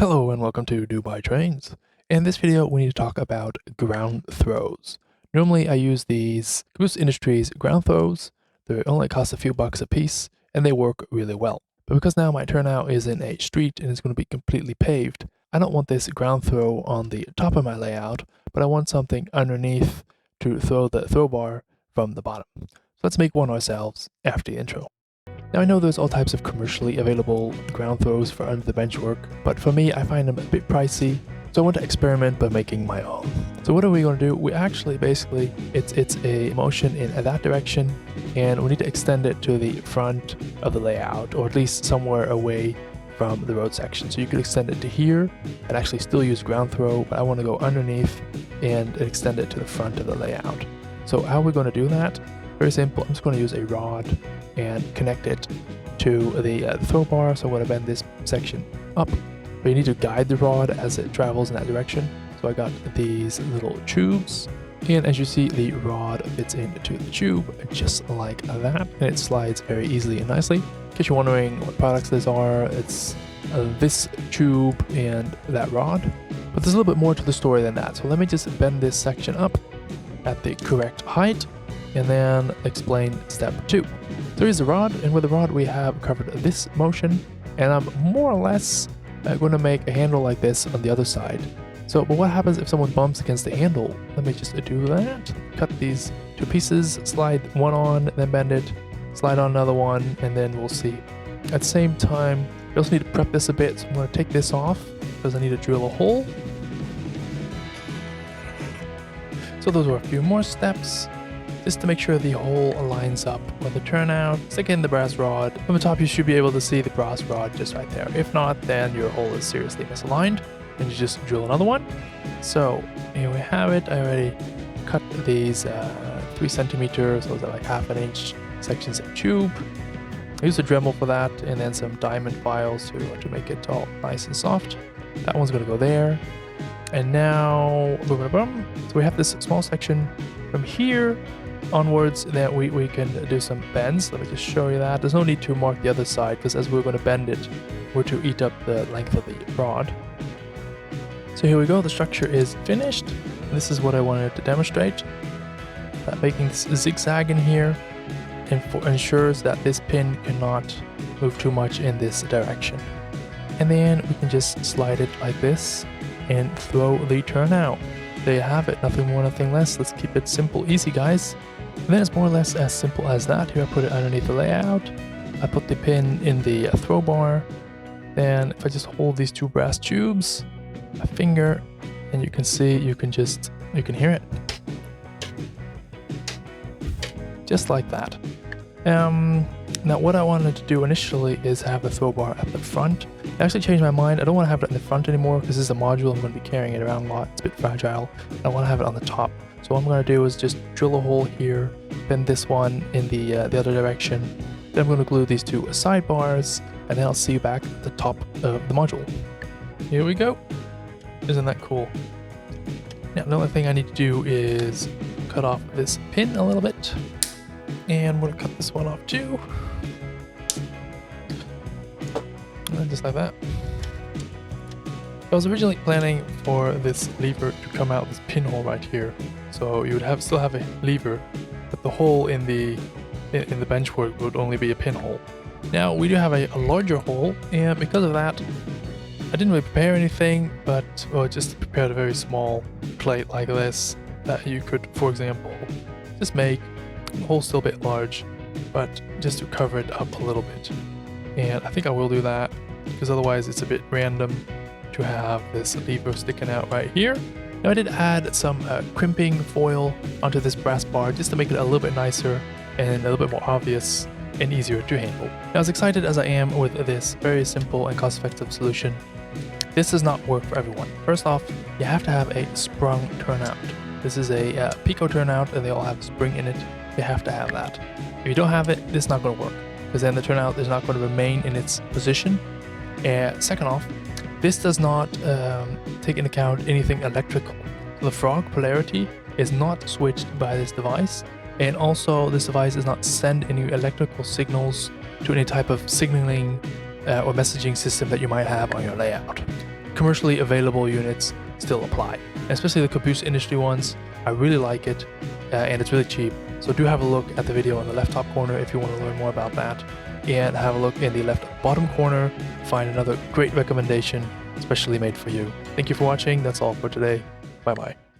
Hello and welcome to Do By Trains. In this video, we need to talk about ground throws. Normally, I use these Caboose Industries ground throws. They only cost a few bucks a piece, and they work really well. But because now my turnout is in a street and it's going to be completely paved, I don't want this ground throw on the top of my layout, but I want something underneath to throw the throw bar from the bottom. So let's make one ourselves after the intro. Now I know there's all types of commercially available ground throws for under the bench work, but for me I find them a bit pricey, so I want to experiment by making my own. So what are we going to do? We actually basically, it's a motion in that direction, and we need to extend it to the front of the layout, or at least somewhere away from the road section. So you could extend it to here and actually still use ground throw, but I want to go underneath and extend it to the front of the layout. So how are we going to do that? Very simple. I'm just going to use a rod and connect it to the throw bar. So I'm going to bend this section up, but you need to guide the rod as it travels in that direction. So I got these little tubes, and as you see, the rod fits into the tube just like that, and it slides very easily and nicely. In case you're wondering what products these are, it's this tube and that rod, but there's a little bit more to the story than that. So let me just bend this section up at the correct height and then explain step 2. So here's the rod, and with the rod we have covered this motion, and I'm more or less going to make a handle like this on the other side. So, but what happens if someone bumps against the handle? Let me just do that. Cut these 2 pieces, slide one on, then bend it, slide on another one, and then we'll see. At the same time, we also need to prep this a bit, so I'm going to take this off because I need to drill a hole. So those are a few more steps, just to make sure the hole lines up with the turnout. Stick in the brass rod. From the top you should be able to see the brass rod just right there. If not, then your hole is seriously misaligned and you just drill another one. So here we have it. I already cut these 3 centimeters, those are like 1/2 inch sections of tube. I used a Dremel for that, and then some diamond files to make it all nice and soft. That one's going to go there. And now, boom, boom. So we have this small section from here onwards that we can do some bends. Let me just show you that. There's no need to mark the other side, because as we're going to bend it, we're to eat up the length of the rod. So here we go. The structure is finished. This is what I wanted to demonstrate. That making this zigzag in here ensures that this pin cannot move too much in this direction. And then we can just slide it like this and throw the turnout. There you have it. Nothing more, nothing less. Let's keep it simple, easy, guys. And then it's more or less as simple as that. Here I put it underneath the layout. I put the pin in the throw bar. Then if I just hold these 2 brass tubes, a finger, and you can see, you can hear it. Just like that. Now what I wanted to do initially is have the throw bar at the front. I actually changed my mind. I don't want to have it in the front anymore because this is a module. I'm going to be carrying it around a lot. It's a bit fragile. I want to have it on the top. So what I'm going to do is just drill a hole here, bend this one in the other direction. Then I'm going to glue these 2 sidebars, and then I'll see you back at the top of the module. Here we go. Isn't that cool? Now the only thing I need to do is cut off this pin a little bit. And we're going to cut this one off too. And just like that. I was originally planning for this lever to come out this pinhole right here. So you would still have a lever, but the hole in the benchwork would only be a pinhole. Now we do have a larger hole, and because of that, I didn't really prepare anything, but just prepared a very small plate like this that you could, for example, just make the hole still a bit large, but just to cover it up a little bit. And I think I will do that, because otherwise it's a bit random to have this lever sticking out right here. Now I did add some crimping foil onto this brass bar just to make it a little bit nicer and a little bit more obvious and easier to handle. Now, as excited as I am with this very simple and cost-effective solution, this does not work for everyone. First off, you have to have a sprung turnout. This is a PECO turnout, and they all have a spring in it. You have to have that. If you don't have it, this is not going to work, because then the turnout is not going to remain in its position. And second off, this does not take into account anything electrical. So the frog polarity is not switched by this device, and also this device does not send any electrical signals to any type of signaling or messaging system that you might have on your layout. commercially available units still apply, especially the Caboose industry ones. I really like it, and it's really cheap. So do have a look at the video in the left top corner if you want to learn more about that, and have a look in the left bottom corner, find another great recommendation, especially made for you. Thank you for watching. That's all for today. Bye bye.